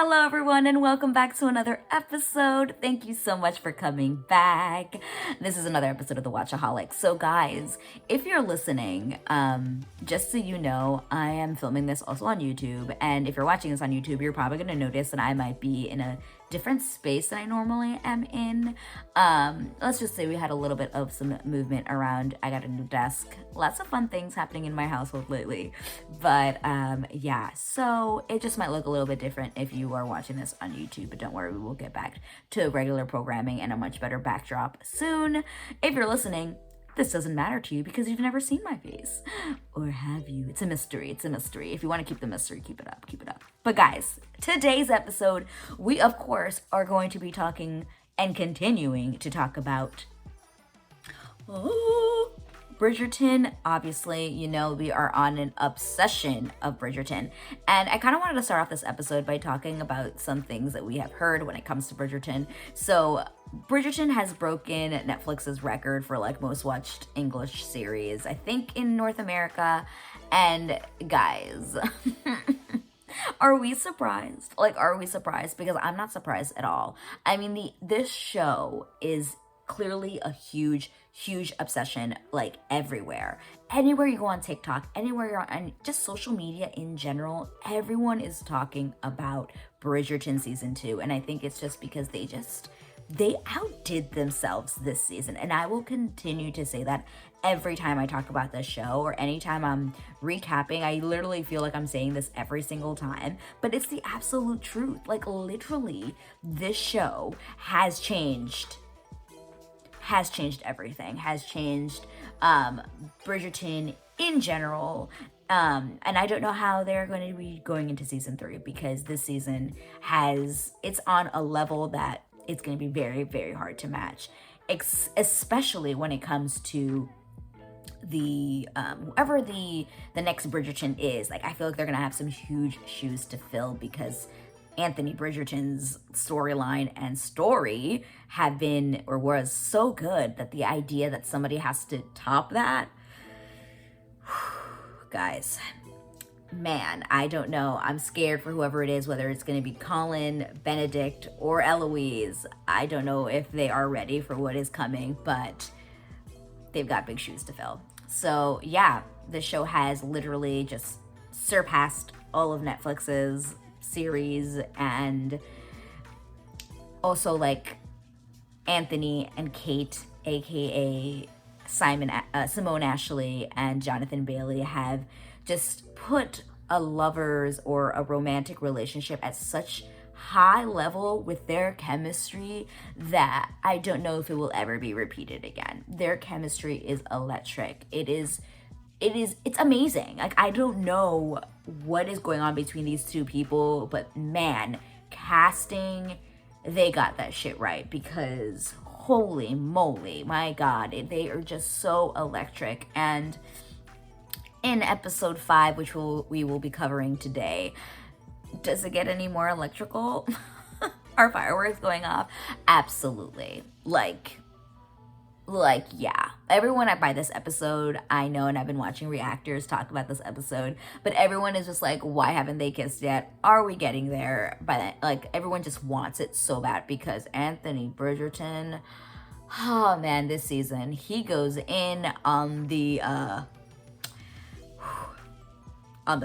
Hello, everyone, and welcome back to another episode. Thank you so much for coming back. This is another episode of The Watchaholic. So, guys, if you're listening, just so you know, I am filming this also on YouTube. And if you're watching this on YouTube, you're probably going to notice that I might be in a different space than I normally am in. Let's just say we had a little bit of some movement around. I got a new desk. Lots of fun things happening in my household lately. But yeah, so it just might look a little bit different if you are watching this on YouTube, but don't worry, we will get back to regular programming and a much better backdrop soon. If you're listening, this doesn't matter to you because you've never seen my face. Or have you? It's a mystery. It's a mystery. If you want to keep the mystery, keep it up. Keep it up. But guys, today's episode, we of course are going to be talking and continuing to talk about Bridgerton. Obviously, you know, we are on an obsession of Bridgerton. And I kind of wanted to start off this episode by talking about some things that we have heard when it comes to Bridgerton. So Bridgerton has broken Netflix's record for like most watched English series, I think, in North America. And guys, are we surprised? Like, are we surprised? Because I'm not surprised at all. I mean, this show is clearly a huge obsession, like everywhere. Anywhere you go on TikTok, anywhere you're on just social media in general, everyone is talking about Bridgerton season 2. And I think it's just because they outdid themselves this season. And I will continue to say that every time I talk about this show or anytime I'm recapping. I literally feel like I'm saying this every single time, but it's the absolute truth. Like, literally, this show has changed everything, has changed Bridgerton in general. And I don't know how they're going to be going into season 3 because this season it's on a level that it's going to be very, very hard to match, especially when it comes to the whoever the next Bridgerton is. Like, I feel like they're going to have some huge shoes to fill because Anthony Bridgerton's storyline and story have been or was so good that the idea that somebody has to top that, guys, man, I don't know. I'm scared for whoever it is, whether it's going to be Colin, Benedict, or Eloise. I don't know if they are ready for what is coming, but they've got big shoes to fill. So yeah, the show has literally just surpassed all of Netflix's series, and also like Anthony and Kate, aka Simone Ashley and Jonathan Bailey, have just put a lovers or a romantic relationship at such high level with their chemistry that I don't know if it will ever be repeated again. Their chemistry is electric. It's amazing. Like, I don't know what is going on between these two people, but man, casting, they got that shit right, because holy moly, my God, they are just so electric. And in episode 5, which we will be covering today, does it get any more electrical? Are fireworks going off? Absolutely. Like, yeah. Everyone by this episode, I know, and I've been watching reactors talk about this episode, but everyone is just like, why haven't they kissed yet? Are we getting there? By that, like, everyone just wants it so bad because Anthony Bridgerton, oh man, this season, he goes in on the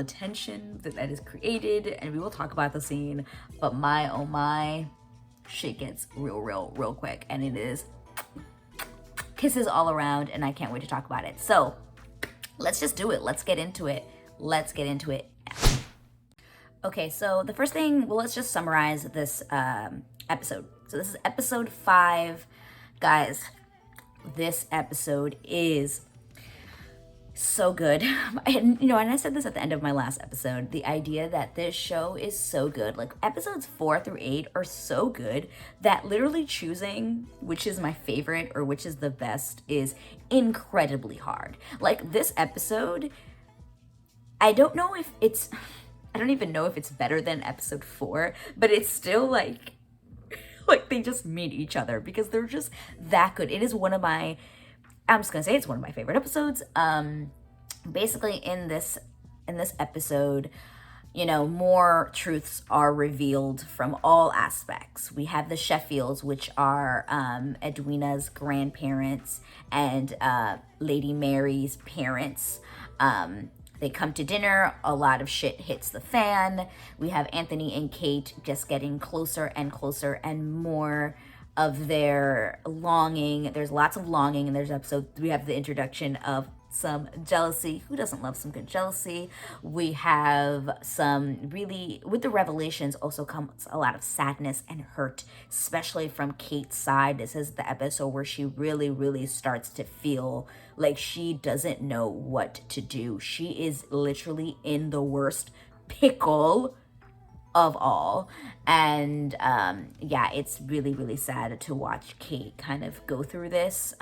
tension that is created, and we will talk about the scene, but my, oh my, shit gets real quick, and it is kisses all around, and I can't wait to talk about it. So let's just do it. Let's get into it. Okay, so the first thing, well, let's just summarize this episode. So this is episode 5. Guys, this episode is so good. And, you know, and I said this at the end of my last episode, the idea that this show is so good. Like, episodes 4 through 8 are so good that literally choosing which is my favorite or which is the best is incredibly hard. Like, this episode, I don't even know if it's better than episode 4, but it's still like they just meet each other because they're just that good. It is I'm just gonna say it's one of my favorite episodes. Basically in this episode, more truths are revealed from all aspects. We have the Sheffields, which are Edwina's grandparents and Lady Mary's parents. They come to dinner, a lot of shit hits the fan. We have Anthony and Kate just getting closer and closer, and more of their longing. There's lots of longing in this episode. We have the introduction of some jealousy. Who doesn't love some good jealousy? We have some really, with the revelations also comes a lot of sadness and hurt, especially from Kate's side. This is the episode where she really, really starts to feel like she doesn't know what to do. She is literally in the worst pickle of all. And yeah, it's really, really sad to watch Kate kind of go through this.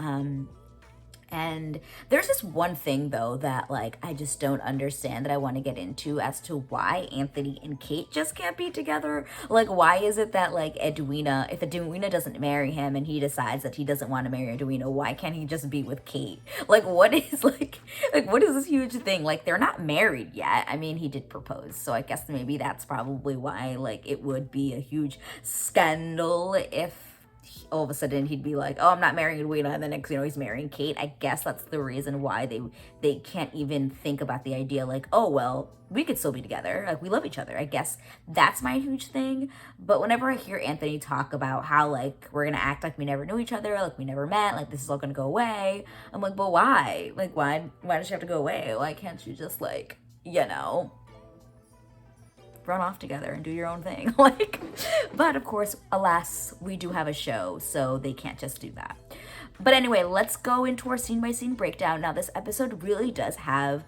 And there's this one thing though that like I just don't understand, that I want to get into, as to why Anthony and Kate just can't be together. Like, why is it that like Edwina, if Edwina doesn't marry him and he decides that he doesn't want to marry Edwina, why can't he just be with Kate? Like, what is what is this huge thing? Like, they're not married yet. I mean, he did propose, so I guess maybe that's probably why like it would be a huge scandal if all of a sudden he'd be like, oh, I'm not marrying Edwina, and then next he's marrying Kate. I guess that's the reason why they can't even think about the idea like, oh, well, we could still be together, like we love each other. I guess that's my huge thing. But whenever I hear Anthony talk about how like we're gonna act like we never knew each other, like we never met, like this is all gonna go away, I'm like, but why? Like, why does she have to go away? Why can't you just like, run off together and do your own thing? But of course, alas, we do have a show, so they can't just do that. But anyway, let's go into our scene by scene breakdown. Now, this episode really does have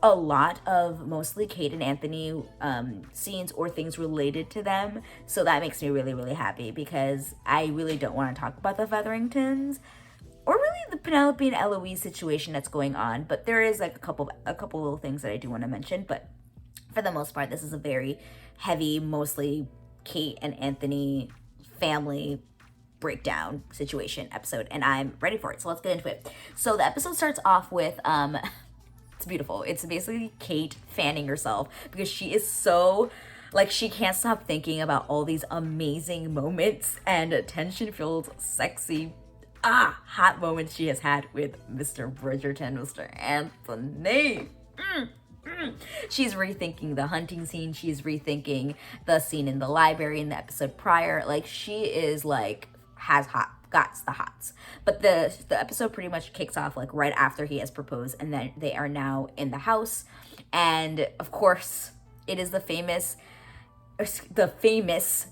a lot of mostly Kate and Anthony scenes or things related to them, so that makes me really, really happy, because I really don't want to talk about the Featheringtons or really the Penelope and Eloise situation that's going on, but there is like a couple little things that I do want to mention. But for the most part, this is a very heavy, mostly Kate and Anthony family breakdown situation episode, and I'm ready for it. So let's get into it. So the episode starts off with it's beautiful. It's basically Kate fanning herself because she is so like, she can't stop thinking about all these amazing moments and tension-filled, sexy, hot moments she has had with Mr. Bridgerton, Mr. Anthony. She's rethinking the hunting scene. She's rethinking the scene in the library in the episode prior. Like, she is like, got the hots. But the episode pretty much kicks off like right after he has proposed, and then they are now in the house. And of course, it is the famous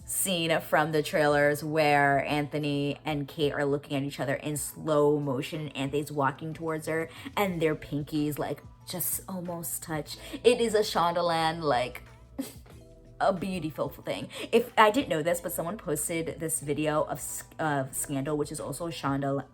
scene from the trailers where Anthony and Kate are looking at each other in slow motion, and Anthony's walking towards her, and their pinkies like just almost touch. It is a Shondaland, like a beautiful thing. If I didn't know this, but someone posted this video of Scandal, which is also a Shondaland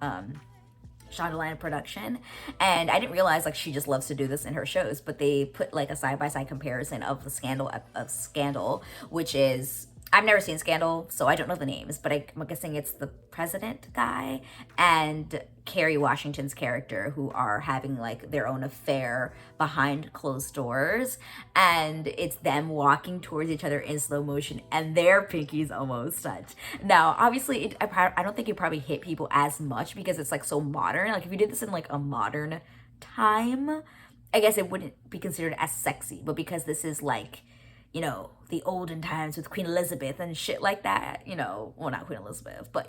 production, and I didn't realize like she just loves to do this in her shows, but they put like a side-by-side comparison of the Scandal, which is, I've never seen Scandal, so I don't know the names, but I'm guessing it's the president guy and Kerry Washington's character, who are having like their own affair behind closed doors, and it's them walking towards each other in slow motion, and their pinkies almost touch. Now, obviously, I don't think it probably hit people as much because it's like so modern. Like, if you did this in like a modern time, I guess it wouldn't be considered as sexy, but because this is like, the olden times with Queen Elizabeth and shit like that, well, not Queen Elizabeth, but,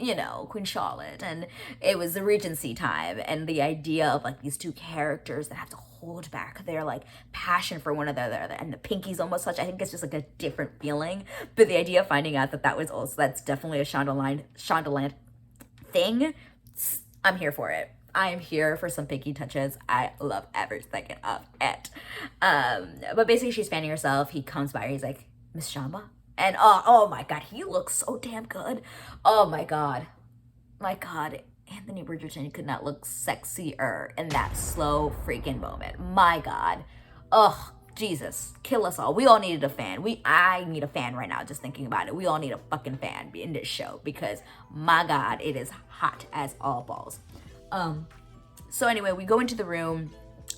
Queen Charlotte, and it was the Regency time, and the idea of, like, these two characters that have to hold back their, like, passion for one another, and the pinkies almost touch, I think it's just, like, a different feeling, but the idea of finding out that's definitely a Shondaland thing, I'm here for it. I am here for some pinky touches. I love every second of it. But basically, she's fanning herself. He comes by. He's like, Miss Shamba? And oh my God, he looks so damn good. Oh my God. Anthony Bridgerton could not look sexier in that slow freaking moment. My God. Ugh, Jesus, kill us all. We all needed a fan. I need a fan right now just thinking about it. We all need a fucking fan in this show because, my God, it is hot as all balls. So anyway, we go into the room.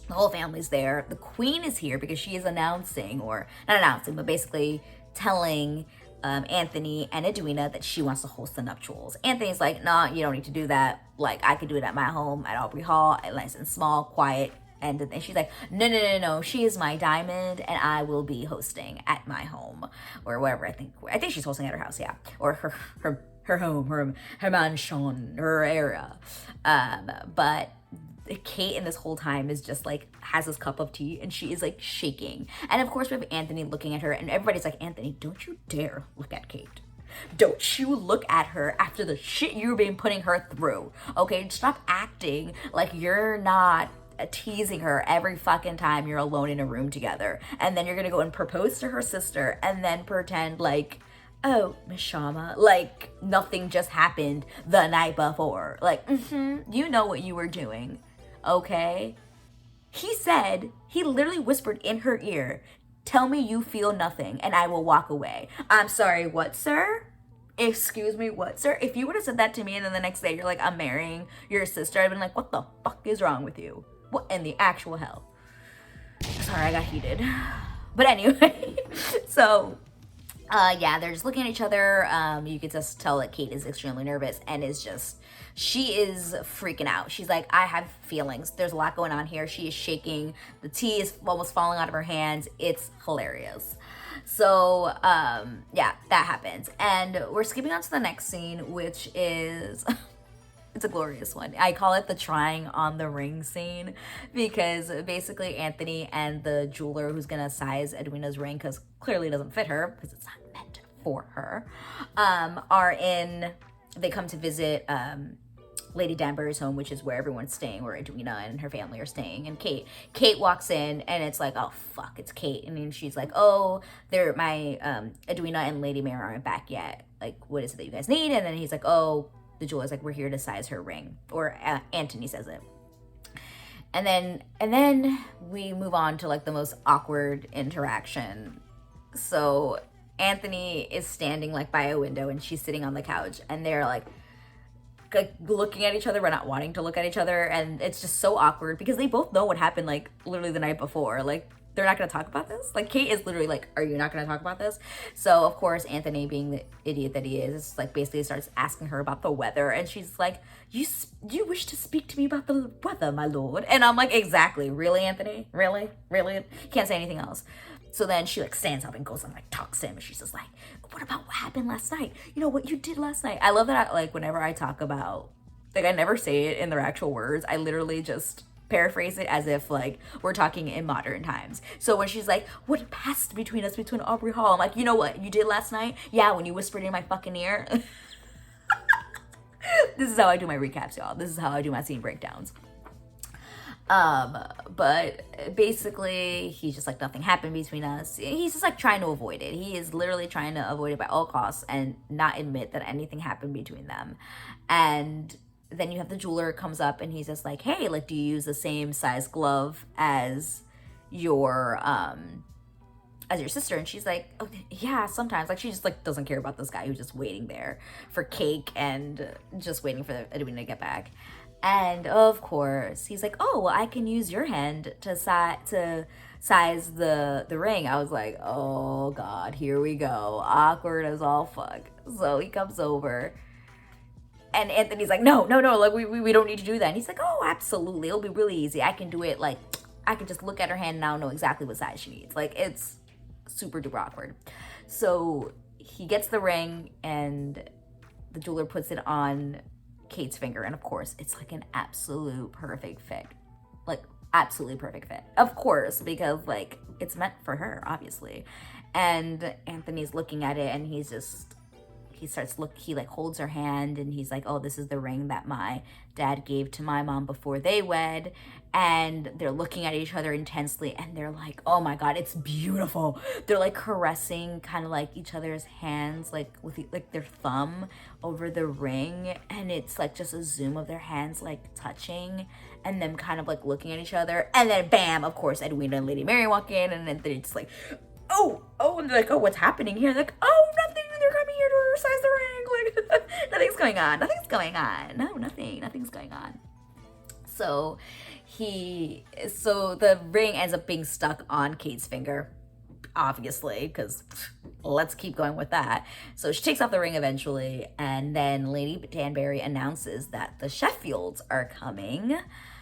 The whole family's there. The queen is here because she is announcing, or not announcing, but basically telling Anthony and Edwina that she wants to host the nuptials. Anthony's like, nah, you don't need to do that. Like, I could do it at my home at Aubrey Hall, nice and small, quiet. And she's like, no, she is my diamond, and I will be hosting at my home, or wherever. I think she's hosting at her house, yeah, or her home, her mansion, her area. But Kate in this whole time is just like, has this cup of tea, and she is like shaking. And of course we have Anthony looking at her, and everybody's like, Anthony, don't you dare look at Kate. Don't you look at her after the shit you've been putting her through. Okay, stop acting like you're not teasing her every fucking time you're alone in a room together. And then you're gonna go and propose to her sister and then pretend like, oh, Miss Sharma, like nothing just happened the night before. Like, you know what you were doing, okay? He literally whispered in her ear, tell me you feel nothing and I will walk away. I'm sorry, what, sir? Excuse me, what, sir? If you would have said that to me and then the next day you're like, I'm marrying your sister, I'd been like, what the fuck is wrong with you? What in the actual hell? Sorry, I got heated. But anyway, so yeah, they're just looking at each other. You could just tell that Kate is extremely nervous and she is freaking out. She's like, I have feelings. There's a lot going on here. She is shaking. The tea is almost falling out of her hands. It's hilarious. So, yeah, that happens. And we're skipping on to the next scene, which is... it's a glorious one. I call it the trying on the ring scene, because basically Anthony and the jeweler who's gonna size Edwina's ring, because clearly it doesn't fit her, because it's not meant for her, they come to visit Lady Danbury's home, which is where everyone's staying, where Edwina and her family are staying. And Kate walks in, and it's like, oh fuck, it's Kate. And then she's like, oh, Edwina and Lady Mary aren't back yet. Like, what is it that you guys need? And then he's like, oh, the jeweler's like, we're here to size her ring, or Anthony says it. And then we move on to like the most awkward interaction. So Anthony is standing like by a window and she's sitting on the couch, and they're like looking at each other but not wanting to look at each other, and it's just so awkward because they both know what happened like literally the night before. Like, they're not gonna talk about this. Like, Kate is literally like, are you not gonna talk about this? So of course Anthony, being the idiot that he is, like basically starts asking her about the weather, and she's like, you wish to speak to me about the weather, my lord? And I'm like, exactly. Really, Anthony? Really can't say anything else. So then she like stands up and goes and like talks to him, and she's just like, what about what happened last night? You know what you did last night? I love that whenever I talk about, like, I never say it in their actual words. I literally just paraphrase it as if like we're talking in modern times. So when she's like, what passed between us between Aubrey Hall, I'm like, you know what you did last night? Yeah, when you whispered in my fucking ear. This is how I do my recaps, y'all. This is how I do my scene breakdowns. But basically he's just like, nothing happened between us. He's just like trying to avoid it. He is literally trying to avoid it by all costs and not admit that anything happened between them. And then you have the jeweler comes up, and he's just like, hey, like, do you use the same size glove as your sister? And she's like, oh, yeah, sometimes. Like, she just like doesn't care about this guy who's just waiting there for cake and just waiting for Edwina to get back. And of course he's like, oh, well, I can use your hand to size the ring. I was like, oh god, here we go, awkward as all fuck. So he comes over, and Anthony's like, no, like, we don't need to do that. And he's like, oh, absolutely, it'll be really easy. I can do it. Like, I can just look at her hand and I'll know exactly what size she needs. Like, it's super duper awkward. So he gets the ring, and the jeweler puts it on Kate's finger, and of course it's like an absolute perfect fit. Like, absolutely perfect fit. Of course, because like it's meant for her, obviously. And Anthony's looking at it, and he like holds her hand, and he's like, oh, this is the ring that my dad gave to my mom before they wed. And they're looking at each other intensely, and they're like, oh my god, it's beautiful. They're like caressing kind of like each other's hands, like with like their thumb over the ring, and it's like just a zoom of their hands like touching and them kind of like looking at each other. And then bam, of course Edwina and Lady Mary walk in, and then they're just like, oh, and they're like, oh, what's happening here? They're like, oh, nothing, they're coming here to size the ring. Like, nothing's going on. No, nothing's going on. So so the ring ends up being stuck on Kate's finger, obviously, because let's keep going with that. So she takes off the ring eventually, and then Lady Danbury announces that the Sheffields are coming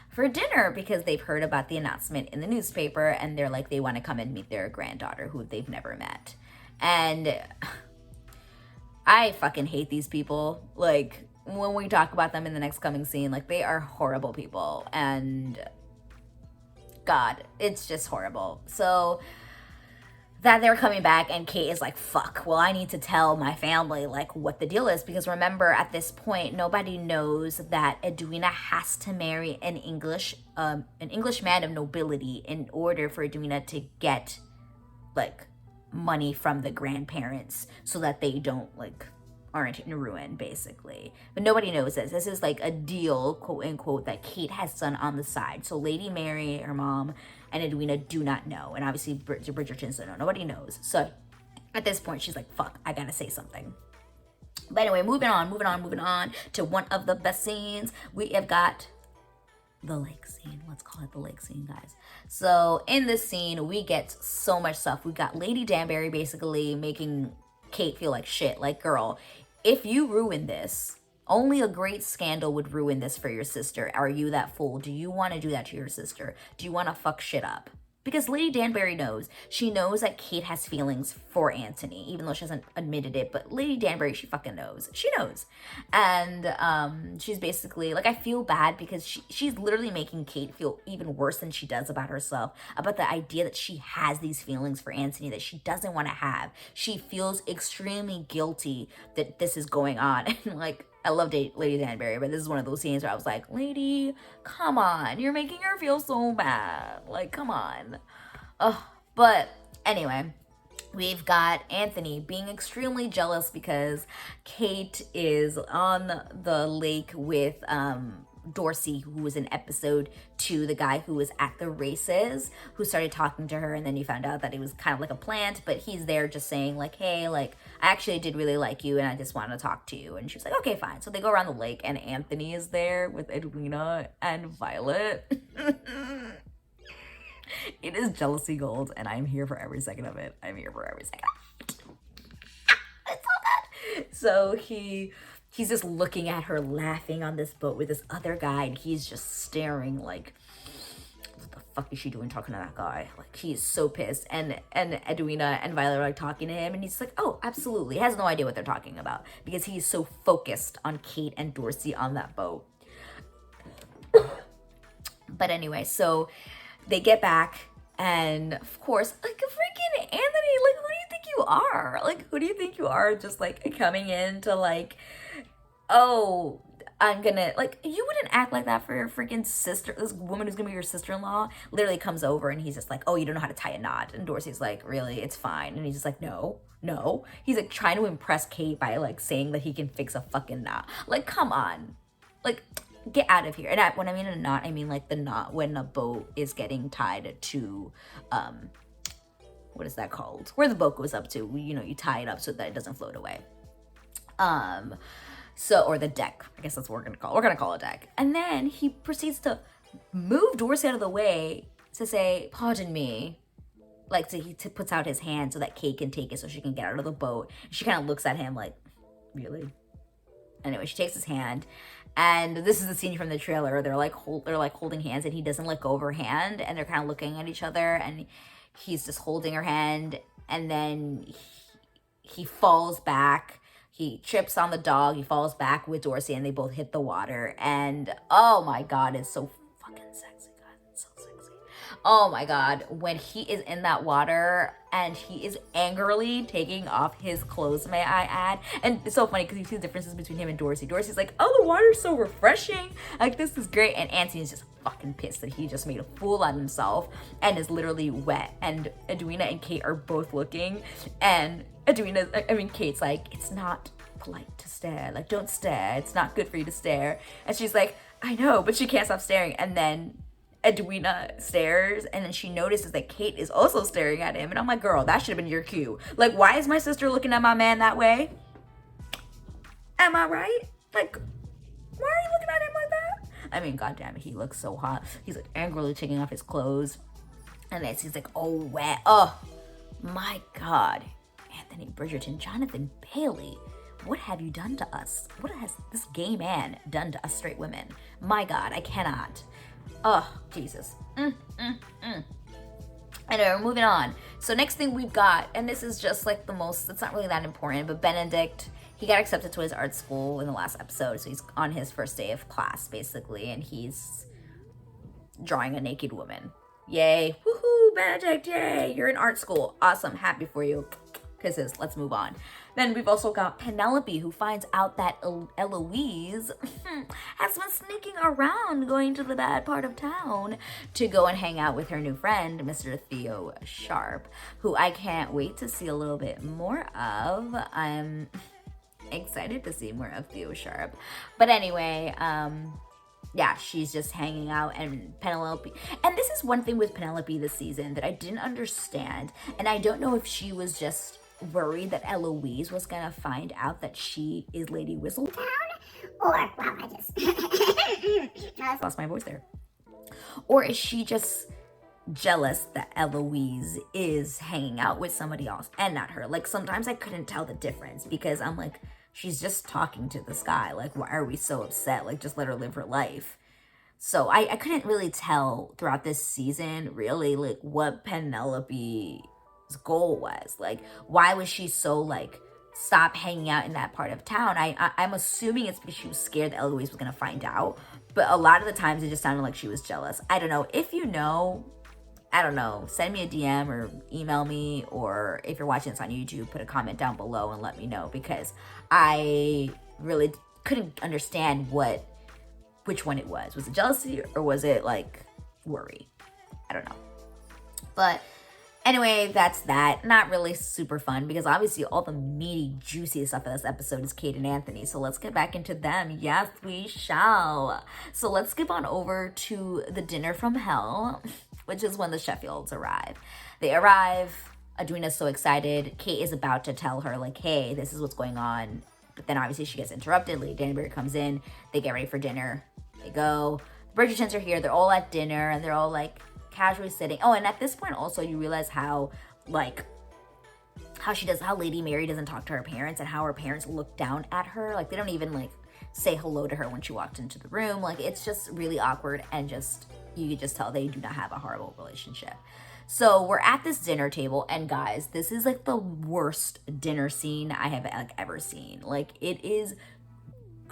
for dinner because they've heard about the announcement in the newspaper, and they're like, they want to come and meet their granddaughter who they've never met. And I fucking hate these people. Like, when we talk about them in the next coming scene, like, they are horrible people, and God, it's just horrible. So that they're coming back, and Kate is like, fuck, well, I need to tell my family, like, what the deal is, because remember, at this point, nobody knows that Edwina has to marry an English man of nobility in order for Edwina to get, like, money from the grandparents so that they don't, like, aren't in ruin, basically. But nobody knows this. This is like a deal, quote unquote, that Kate has done on the side. So Lady Mary, her mom, and Edwina do not know. And obviously Bridgertons don't know. Nobody knows. So at this point, she's like, fuck, I gotta say something. But anyway, moving on to one of the best scenes. We have got the lake scene. Let's call it the lake scene, guys. So in this scene, we get so much stuff. We got Lady Danbury basically making Kate feel like shit. Like, girl, if you ruin this, only a great scandal would ruin this for your sister. Are you that fool? Do you want to do that to your sister? Do you want to fuck shit up? Because Lady Danbury knows. She knows that Kate has feelings for Anthony, even though she hasn't admitted it. But Lady Danbury, she fucking knows. She knows. And she's basically, like, I feel bad because she's literally making Kate feel even worse than she does about herself. About the idea that she has these feelings for Anthony that she doesn't want to have. She feels extremely guilty that this is going on. And, like, I love Lady Danbury, but this is one of those scenes where I was like, lady, come on. You're making her feel so bad. Like, come on. But anyway, we've got Anthony being extremely jealous because Kate is on the lake with Dorsey, who was in episode 2, the guy who was at the races, who started talking to her, and then you found out that he was kind of like a plant, but he's there just saying like, hey, like, I actually did really like you and I just want to talk to you. And she was like, okay, fine. So they go around the lake and Anthony is there with Edwina and Violet. It is jealousy gold, and I'm here for every second of it. I'm here for every second. It's so good. So he's just looking at her laughing on this boat with this other guy, and he's just staring like, what the fuck is she doing talking to that guy? Like, he's so pissed. And Edwina and Violet are like talking to him, and he's like, oh, absolutely. He has no idea what they're talking about because he's so focused on Kate and Dorsey on that boat. But anyway, so they get back, and of course, like, freaking Anthony, like, who do you think you are? Like, who do you think you are just, like, coming in to, like, oh, I'm gonna, like, you wouldn't act like that for your freaking sister. This woman who's gonna be your sister-in-law literally comes over, and he's just like, oh, you don't know how to tie a knot. And Dorsey's like, really? It's fine. And he's just like, no. He's, like, trying to impress Kate by, like, saying that he can fix a fucking knot. Like, come on. Like, get out of here. And when I mean a knot, I mean like the knot when a boat is getting tied to, what is that called? Where the boat goes up to, you tie it up so that it doesn't float away. So, or the deck. I guess that's what we're gonna call it deck. And then he proceeds to move Dorsey out of the way to say, pardon me. Like, he puts out his hand so that Kate can take it so she can get out of the boat. She kind of looks at him like, really? Anyway, she takes his hand. And this is the scene from the trailer. They're like holding hands, and he doesn't let go of her hand, and they're kind of looking at each other, and he's just holding her hand, and then he falls back. He trips on the dog. He falls back with Dorsey, and they both hit the water. And oh my God, it's so fucking sexy, guys. It's so sexy. Oh my God, when he is in that water and he is angrily taking off his clothes, may I add. And it's so funny because you see the differences between him and Dorsey. Dorsey's like, oh, the water's so refreshing. Like, this is great. And Anthony's just fucking pissed that he just made a fool out of himself and is literally wet. And Edwina and Kate are both looking, and Kate's like, it's not polite to stare. Like, don't stare. It's not good for you to stare. And she's like, I know, but she can't stop staring. And then Edwina stares, and then she notices that Kate is also staring at him. And I'm like, girl, that should have been your cue. Like, why is my sister looking at my man that way? Am I right? Like, why are you looking at him like that? I mean, goddamn it, he looks so hot. He's like angrily taking off his clothes. And then he's like, oh, wet. Oh, my God. Anthony Bridgerton, Jonathan Bailey, what have you done to us? What has this gay man done to us straight women? My God, I cannot. Oh, Jesus. Anyway, we're moving on. So next thing we've got, and this is just like the most, it's not really that important, but Benedict, he got accepted to his art school in the last episode. So he's on his first day of class, basically, and he's drawing a naked woman. Yay. Woohoo, Benedict, yay. You're in art school. Awesome. Happy for you. Kisses. Let's move on. Then we've also got Penelope, who finds out that Eloise has been sneaking around, going to the bad part of town to go and hang out with her new friend, Mr. Theo Sharp, who I can't wait to see a little bit more of. I'm excited to see more of Theo Sharp. But anyway, yeah, she's just hanging out, and Penelope, and this is one thing with Penelope this season that I didn't understand, and I don't know if she was just worried that Eloise was gonna find out that she is Lady Whistletown, or, well, I just lost my voice there, or is she just jealous that Eloise is hanging out with somebody else and not her? Like, sometimes I couldn't tell the difference, because I'm like, she's just talking to the sky. Like, why are we so upset? Like, just let her live her life. So I couldn't really tell throughout this season, really, like, what Penelope's goal was. Like, why was she so, like, stop hanging out in that part of town? I'm assuming it's because she was scared that Eloise was going to find out. But a lot of the times, it just sounded like she was jealous. I don't know. If you know, I don't know, send me a DM or email me, or if you're watching this on YouTube, put a comment down below and let me know, because I really couldn't understand which one it was. Was it jealousy, or was it like worry? I don't know. But anyway, that's that. Not really super fun, because obviously all the meaty, juicy stuff in this episode is Kate and Anthony. So let's get back into them. Yes, we shall. So let's skip on over to the dinner from hell, which is when the Sheffields arrive. They arrive. Edwina's so excited. Kate is about to tell her, like, hey, this is what's going on. But then obviously she gets interrupted. Lady Danbury comes in. They get ready for dinner. They go. The Bridgertons are here. They're all at dinner, and they're all, like, casually sitting. Oh, and at this point also you realize how, like, how Lady Mary doesn't talk to her parents, and how her parents look down at her. Like, they don't even, like, say hello to her when she walked into the room. Like, it's just really awkward, and just, you could just tell they do not have a horrible relationship. So we're at this dinner table, and guys, this is like the worst dinner scene I have, like, ever seen. Like, it is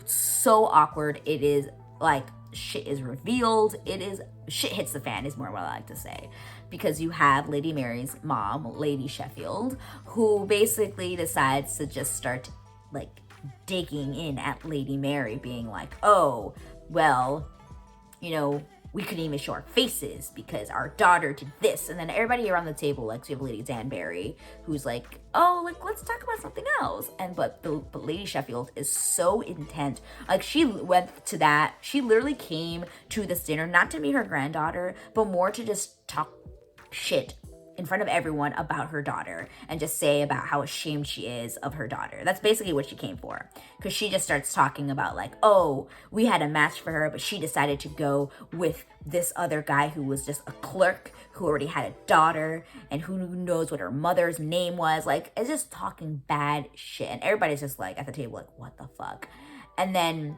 so awkward. It is like shit is revealed. It is shit hits the fan is more what I like to say, because you have Lady Mary's mom, Lady Sheffield, who basically decides to just start, like, digging in at Lady Mary, being like, oh, well, you know, we couldn't even show our faces because our daughter did this. And then everybody around the table, like, so you have Lady Danbury, who's like, oh, like, let's talk about something else. And but Lady Sheffield is so intent. Like, she went to that. She literally came to this dinner not to meet her granddaughter, but more to just talk shit in front of everyone about her daughter, and just say about how ashamed she is of her daughter. That's basically what she came for, because she just starts talking about, like, oh, we had a match for her, but she decided to go with this other guy who was just a clerk who already had a daughter, and who knows what her mother's name was. Like, it's just talking bad shit, and everybody's just, like, at the table, like, what the fuck? And then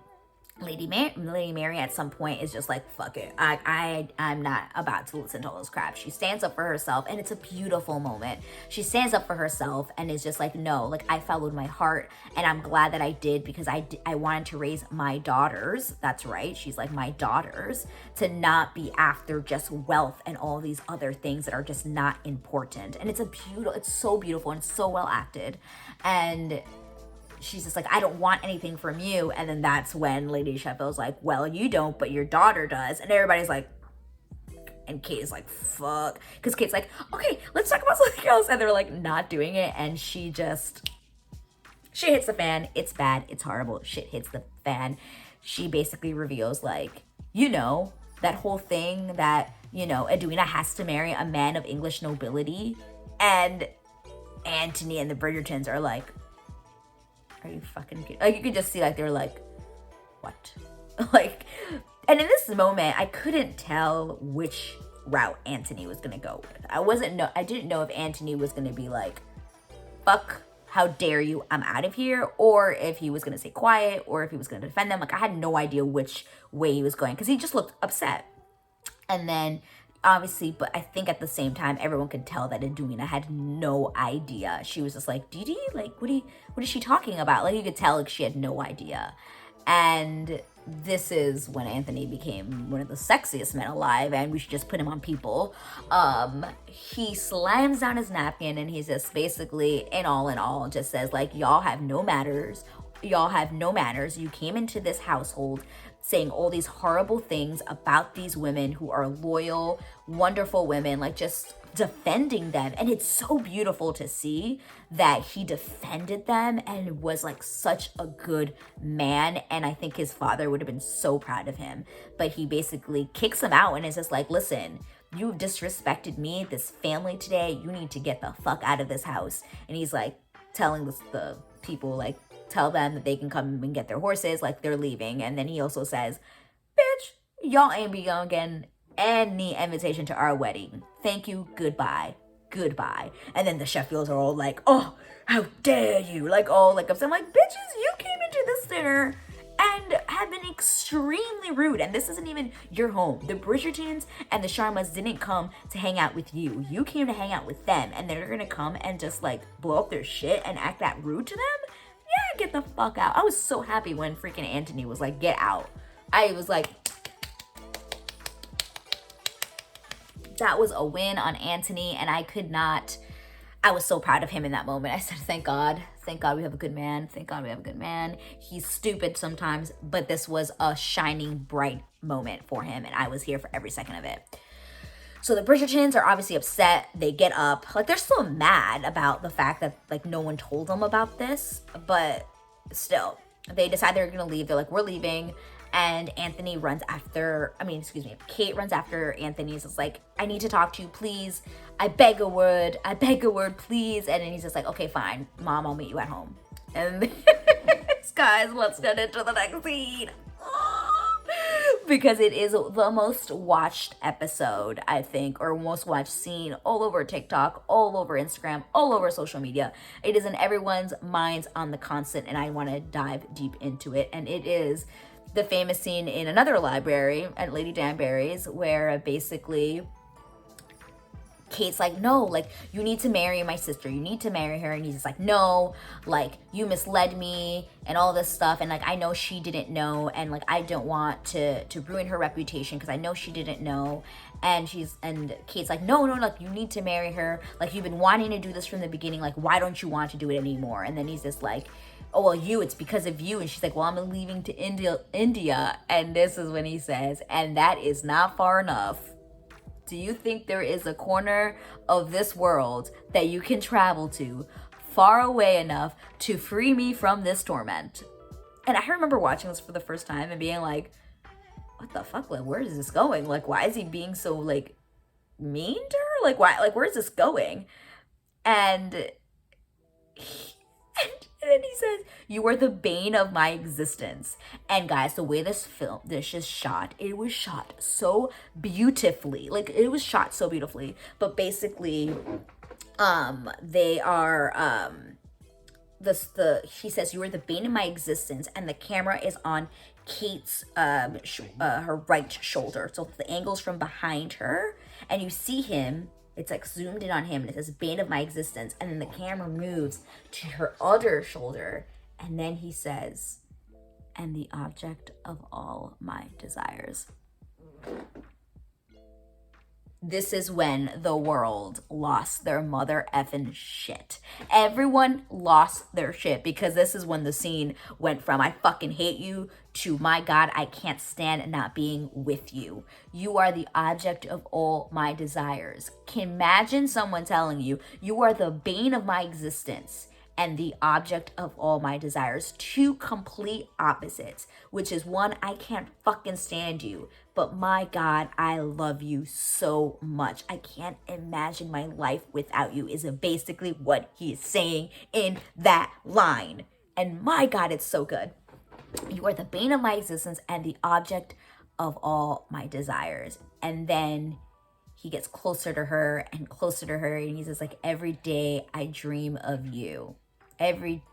Lady Mary at some point is just like, fuck it. I'm not about to listen to all this crap. She stands up for herself, and it's a beautiful moment. She stands up for herself and is just like, no, like, I followed my heart, and I'm glad that I did, because I wanted to raise my daughters. That's right. She's like, my daughters, to not be after just wealth and all these other things that are just not important. And it's so beautiful and so well acted. And she's just like, I don't want anything from you. And then that's when Lady Sheffield's like, well, you don't, but your daughter does. And everybody's like, and Kate is like, fuck. Because Kate's like, okay, let's talk about something else. And they're like not doing it. And she hits the fan. It's bad. It's horrible. Shit hits the fan. She basically reveals, like, you know, that whole thing that, you know, Edwina has to marry a man of English nobility. And Anthony and the Bridgertons are like, are you fucking kidding? Like, you could just see, like, they're like, what? Like, And in this moment, I couldn't tell which route Anthony was gonna go with. I didn't know if Anthony was gonna be like, fuck, how dare you, I'm out of here, or if he was gonna stay quiet, or if he was gonna defend them. Like, I had no idea which way he was going, because he just looked upset. And then obviously, but I think at the same time, everyone could tell that Edwina had no idea. She was just like, Didi, like, what is she talking about? Like, you could tell, like, she had no idea. And this is when Anthony became one of the sexiest men alive, and we should just put him on People. He slams down his napkin, and he's just basically, in all, just says, like, y'all have no manners. Y'all have no manners. You came into this household saying all these horrible things about these women who are loyal, wonderful women, like, just defending them. And it's so beautiful to see that he defended them and was like such a good man. And I think his father would have been so proud of him. But he basically kicks him out and is just like, listen, you've disrespected me, this family today. You need to get the fuck out of this house. And he's like telling the people, like, tell them that they can come and get their horses, like, they're leaving. And then he also says, bitch, y'all ain't be gonna get any invitation to our wedding. Thank you, goodbye. And then the Sheffields are all like, oh, how dare you, like, all like upset. I'm like, bitches, you came into this dinner and have been extremely rude, and this isn't even your home. The Bridgertons and the Sharmas didn't come to hang out with you. You came to hang out with them, and they're gonna come and just like blow up their shit and act that rude to them? Yeah, get the fuck out. I was so happy when freaking Anthony was like, get out. I was like, that was a win on Anthony, and I was so proud of him in that moment. I said, thank God we have a good man. Thank God we have a good man. He's stupid sometimes, but this was a shining, bright moment for him, and I was here for every second of it. So the Bridgertons are obviously upset. They get up. Like, they're still mad about the fact that, like, no one told them about this. But still, they decide they're going to leave. They're like, we're leaving. And Kate runs after Anthony. He's like, I need to talk to you, please. I beg a word, please. And then he's just like, okay, fine. Mom, I'll meet you at home. And guys, let's get into the next scene. Because it is the most watched episode, I think, or most watched scene all over TikTok, all over Instagram, all over social media. It is in everyone's minds on the constant, and I want to dive deep into it. And it is the famous scene in another library at Lady Danbury's, where basically Kate's like, no, like, you need to marry my sister. You need to marry her. And he's just like, no, like, you misled me and all this stuff. And like, I know she didn't know. And like, I don't want to ruin her reputation because I know she didn't know. And Kate's like, no, like, you need to marry her. Like, you've been wanting to do this from the beginning. Like, why don't you want to do it anymore? And then he's just like, oh, well, it's because of you. And she's like, well, I'm leaving to India. And this is when he says, and that is not far enough. Do you think there is a corner of this world that you can travel to far away enough to free me from this torment? And I remember watching this for the first time and being like, what the fuck? Like, where is this going? Like, why is he being so, like, mean to her? Like, why? Like, where is this going? And then he says, you are the bane of my existence. And guys, the way this is shot, it was shot so beautifully. Like, it was shot so beautifully. But basically, they are, he says, you are the bane of my existence. And the camera is on Kate's, her right shoulder. So the angle's from behind her. And you see him. It's like zoomed in on him, and it says, bane of my existence. And then the camera moves to her other shoulder. And then he says, and the object of all my desires. This is when the world lost their mother effing shit. Everyone lost their shit, because this is when the scene went from I fucking hate you to my God, I can't stand not being with you. You are the object of all my desires. Can imagine someone telling you, you are the bane of my existence and the object of all my desires. Two complete opposites, which is one, I can't fucking stand you, but my God, I love you so much. I can't imagine my life without you, is basically what he is saying in that line. And my God, it's so good. You are the bane of my existence and the object of all my desires. And then he gets closer to her and closer to her, and he says like, every day I dream of you. Every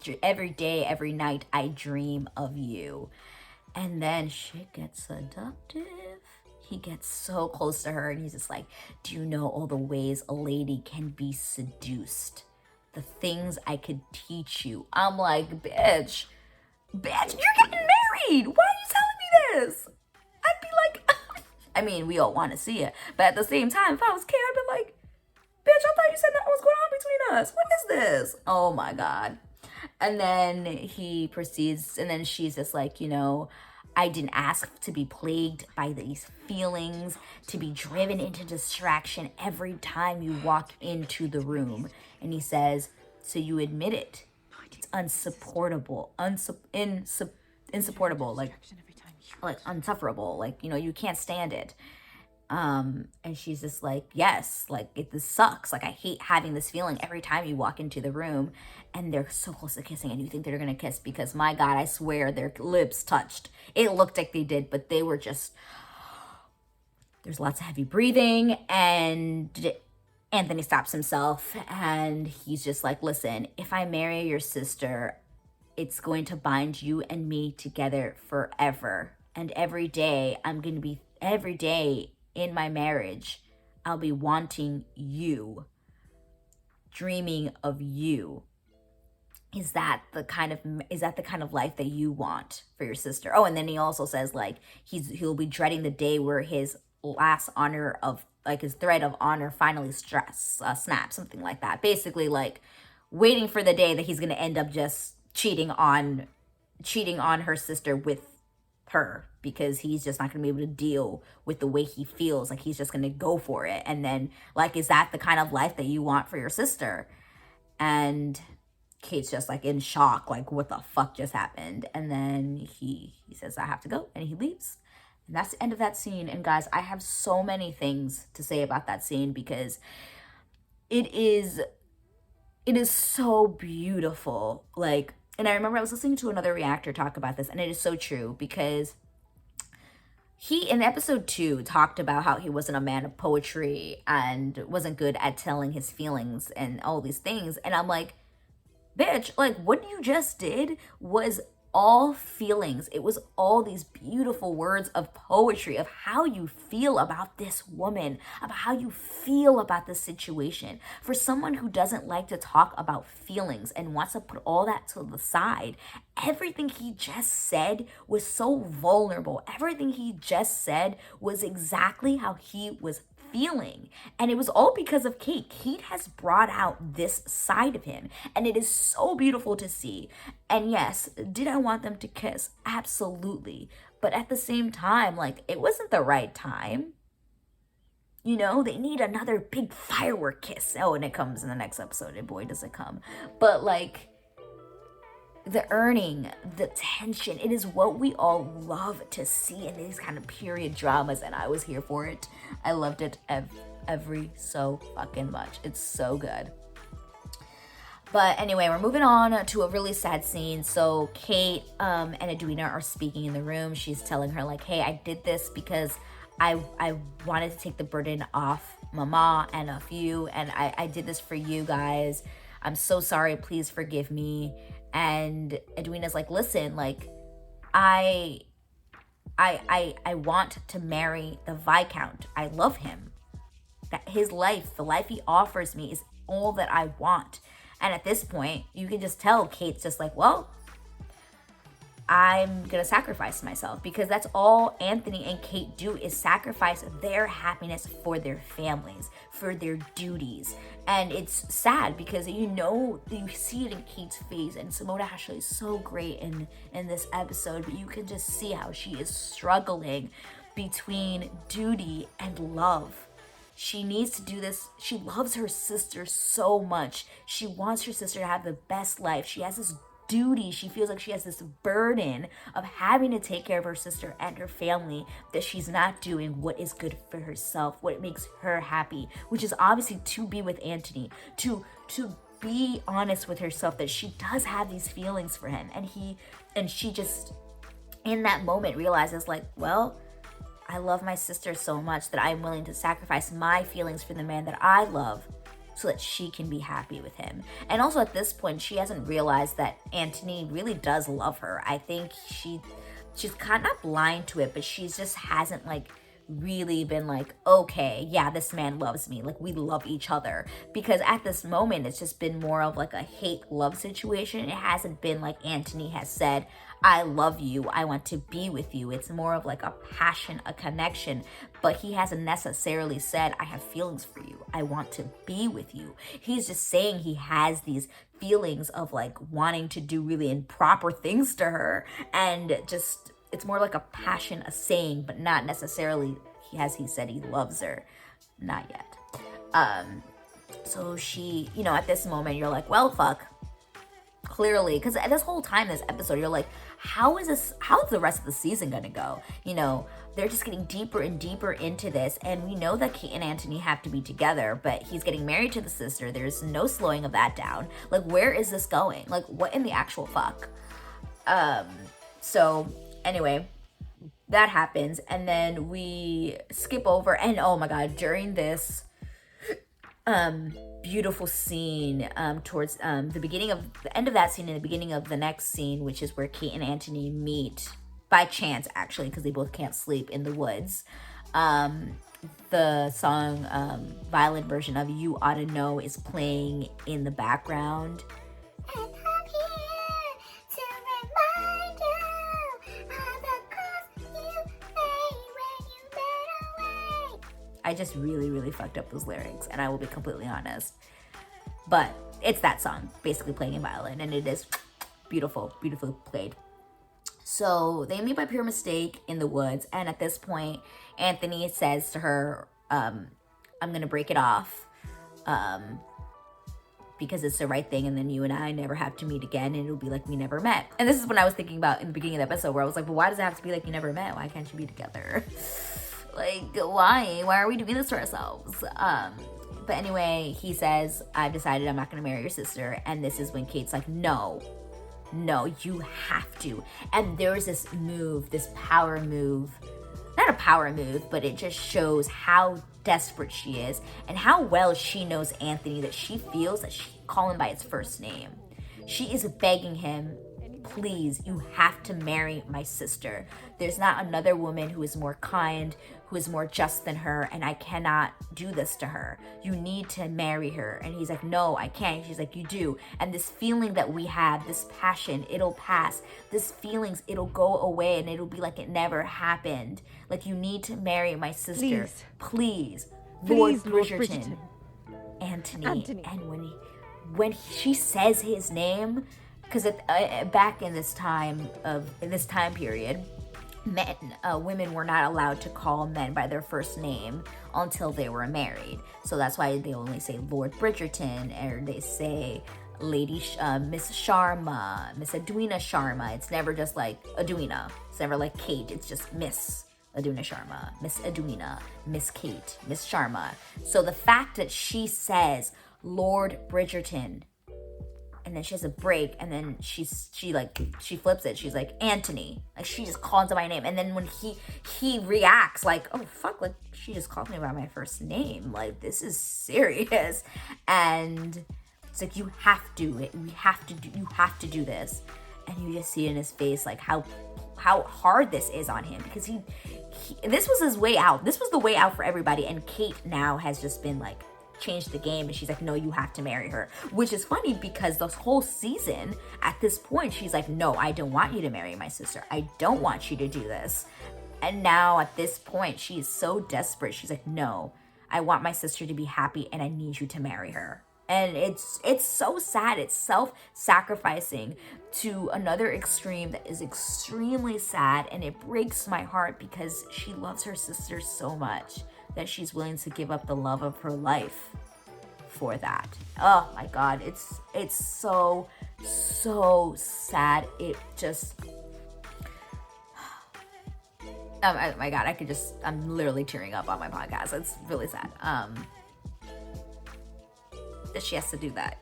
day, every night I dream of you. And then shit gets seductive. He gets so close to her and he's just like, do you know all the ways a lady can be seduced? The things I could teach you. I'm like, bitch, you're getting married. Why are you telling me this? I'd be like, I mean, we all want to see it. But at the same time, if I was Kay, I'd be like, bitch, I thought you said that was going on between us. What is this? Oh my God. And then he proceeds, and then she's just like, you know, I didn't ask to be plagued by these feelings, to be driven into distraction every time you walk into the room. And he says, so you admit it. It's unsupportable, insupportable, like unsufferable, like, you know, you can't stand it. And she's just like, yes, like this sucks. Like I hate having this feeling every time you walk into the room and they're so close to kissing and you think they're gonna kiss, because my God, I swear their lips touched. It looked like they did, but they were just, there's lots of heavy breathing, and Anthony stops himself and he's just like, listen, if I marry your sister, it's going to bind you and me together forever. And every day in my marriage, I'll be wanting you, dreaming of you. Is that the kind of life that you want for your sister? Oh, and then he also says like he'll be dreading the day where his last honor of, like, his thread of honor finally snaps, something like that. Basically, like waiting for the day that he's gonna end up just cheating on her sister with her, because he's just not gonna be able to deal with the way he feels. Like he's just gonna go for it. And then like, is that the kind of life that you want for your sister? And Kate's just like in shock, like what the fuck just happened? And then he says, I have to go, and he leaves. And that's the end of that scene. And guys, I have so many things to say about that scene, because it is so beautiful. Like, and I remember I was listening to another reactor talk about this, and it is so true, because he, in episode 2, talked about how he wasn't a man of poetry and wasn't good at telling his feelings and all these things. And I'm like, bitch, like what you just did was all feelings. It was all these beautiful words of poetry of how you feel about this woman, about how you feel about this situation. For someone who doesn't like to talk about feelings and wants to put all that to the side, everything he just said was so vulnerable. Everything he just said was exactly how he was feeling. And it was all because of Kate. Kate has brought out this side of him, and it is so beautiful to see. And yes, did I want them to kiss? Absolutely. But at the same time, like, it wasn't the right time. You know, they need another big firework kiss. Oh, and it comes in the next episode, and boy does it come. But like, the earning, the tension, it is what we all love to see in these kind of period dramas, and I was here for it. I loved it every so fucking much. It's so good. But anyway, we're moving on to a really sad scene. So Kate and Edwina are speaking in the room. She's telling her like, hey, I did this because I wanted to take the burden off Mama and off you, and I did this for you guys. I'm so sorry, please forgive me. And Edwina's like, listen, like, I want to marry the Viscount. I love him. That his life, the life he offers me, is all that I want. And at this point, you can just tell Kate's just like, well, I'm gonna sacrifice myself, because that's all Anthony and Kate do, is sacrifice their happiness for their families, for their duties. And it's sad because you know, you see it in Kate's face, and Simona Ashley is so great in this episode, but you can just see how she is struggling between duty and love. She needs to do this. She loves her sister so much. She wants her sister to have the best life. She has this duty. She feels like she has this burden of having to take care of her sister and her family, that she's not doing what is good for herself, what makes her happy, which is obviously to be with Anthony, to be honest with herself that she does have these feelings for him. And she just in that moment realizes like, well, I love my sister so much that I'm willing to sacrifice my feelings for the man that I love so that she can be happy with him. And also at this point, she hasn't realized that Anthony really does love her. I think she's kind of not blind to it, but she just hasn't like really been like, okay, yeah, this man loves me, like we love each other. Because at this moment it's just been more of like a hate love situation. It hasn't been like Anthony has said, I love you, I want to be with you. It's more of like a passion, a connection, but he hasn't necessarily said, I have feelings for you, I want to be with you. He's just saying he has these feelings of like wanting to do really improper things to her, and just it's more like a passion, a saying, but not necessarily has he said he loves her. Not yet. So she, at this moment you're like, well, fuck. Clearly, because this whole time, this episode, you're like, how's the rest of the season gonna go? They're just getting deeper and deeper into this, and we know that Kate and Anthony have to be together, but he's getting married to the sister. There's no slowing of that down. Like, where is this going? Like, what in the actual fuck? So anyway, that happens, and then we skip over, and oh my god, during this beautiful scene towards the end of that scene and the beginning of the next scene, which is where Kate and Anthony meet by chance, actually, because they both can't sleep in the woods. The song violin version of You Oughta Know is playing in the background. And I'm here to remind you of the cost you paid when you went away. I just really, really fucked up those lyrics, and I will be completely honest. But it's that song, basically playing in violin, and it is beautiful, beautifully played. So they meet by pure mistake in the woods, and at this point, Anthony says to her, I'm gonna break it off, because it's the right thing, and then you and I never have to meet again, and it'll be like we never met. And this is what I was thinking about in the beginning of the episode, where I was like, well, why does it have to be like you never met? Why can't you be together? Like, why are we doing this to ourselves? But anyway, he says, I've decided I'm not gonna marry your sister. And this is when Kate's like, no, you have to. And there's this move, this power move, not a power move, but it just shows how desperate she is and how well she knows Anthony, that she feels that she can call him by his first name. She is begging him, please, you have to marry my sister. There's not another woman who is more kind, who is more just than her, and I cannot do this to her. You need to marry her. And he's like, no, I can't. She's like, you do. And this feeling that we have, this passion, it'll pass. This feelings, it'll go away, and it'll be like it never happened. Like, you need to marry my sister. Please. Lord Bridgerton. Anthony. And when she says his name, because back in this time period, women were not allowed to call men by their first name until they were married. So that's why they only say Lord Bridgerton, or they say Lady Miss Sharma, Miss Edwina Sharma. It's never just like Edwina. It's never like Kate. It's just Miss Edwina Sharma, Miss Edwina, Miss Kate, Miss Sharma. So the fact that she says Lord Bridgerton, and then she has a break, and then she flips it. She's like, Anthony. Like, she just calls him by name. And then when he reacts like, oh fuck, like she just called me by my first name. Like, this is serious. And it's like, you have to do this. And you just see in his face like how hard this is on him, because he this was his way out. This was the way out for everybody. And Kate now has just been like, changed the game, and she's like, no, you have to marry her. Which is funny, because this whole season at this point she's like, no, I don't want you to marry my sister, I don't want you to do this. And now at this point she's so desperate, she's like, no, I want my sister to be happy, and I need you to marry her. And it's so sad. It's self-sacrificing to another extreme that is extremely sad, and it breaks my heart, because she loves her sister so much that she's willing to give up the love of her life for that. Oh my god, it's so sad. It just, oh my god, I'm literally tearing up on my podcast. It's really sad that she has to do that,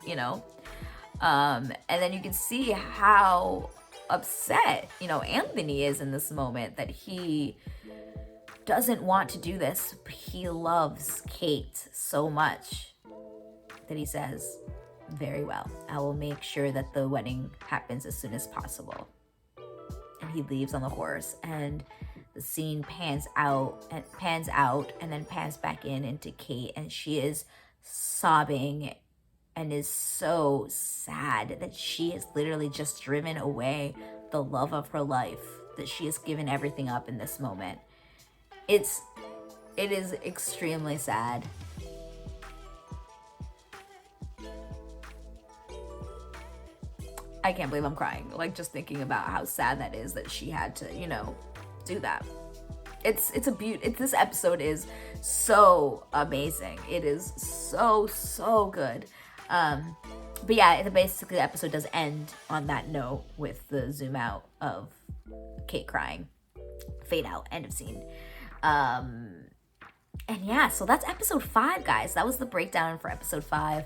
and then you can see how upset Anthony is in this moment, that he doesn't want to do this, but he loves Kate so much that he says, very well, I will make sure that the wedding happens as soon as possible. And he leaves on the horse, and the scene pans out and then pans back into Kate, and she is sobbing and is so sad that she has literally just driven away the love of her life, that she has given everything up in this moment. It is extremely sad. I can't believe I'm crying, like, just thinking about how sad that is, that she had to, do that. This episode is so amazing. It is so good. But yeah, basically the episode does end on that note with the zoom out of Kate crying. Fade out, end of scene. And yeah, so that's episode 5, guys. That was the breakdown for episode 5.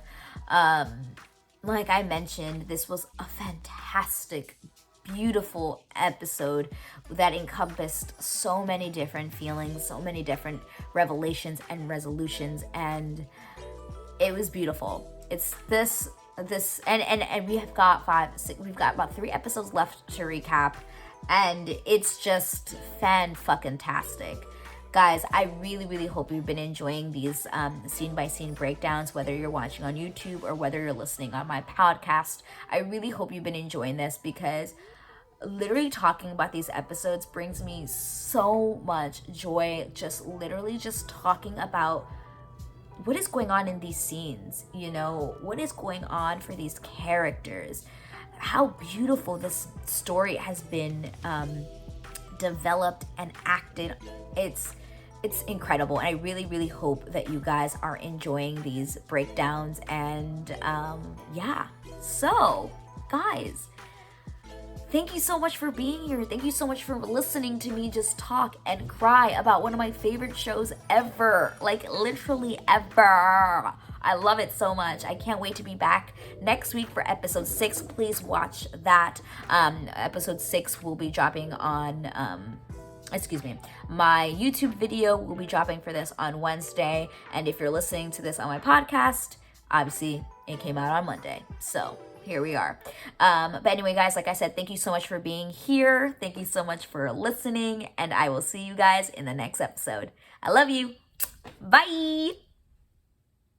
Like I mentioned, this was a fantastic, beautiful episode that encompassed so many different feelings, so many different revelations and resolutions, and it was beautiful. It's this and we have got we've got about 3 episodes left to recap, and it's just fan-fucking-tastic. Guys, I really hope you've been enjoying these scene-by-scene breakdowns, whether you're watching on YouTube or whether you're listening on my podcast. I really hope you've been enjoying this, because literally talking about these episodes brings me so much joy. Just talking about what is going on in these scenes, what is going on for these characters, how beautiful this story has been developed and acted. It's incredible, and I really hope that you guys are enjoying these breakdowns. And yeah, so guys, thank you so much for being here. Thank you so much for listening to me just talk and cry about one of my favorite shows ever, like literally ever. I love it so much. I can't wait to be back next week for episode 6. Please watch that. Episode 6 will be dropping on my YouTube video will be dropping for this on Wednesday. And if you're listening to this on my podcast, obviously it came out on Monday. So here we are. But anyway, guys, like I said, thank you so much for being here. Thank you so much for listening. And I will see you guys in the next episode. I love you. Bye.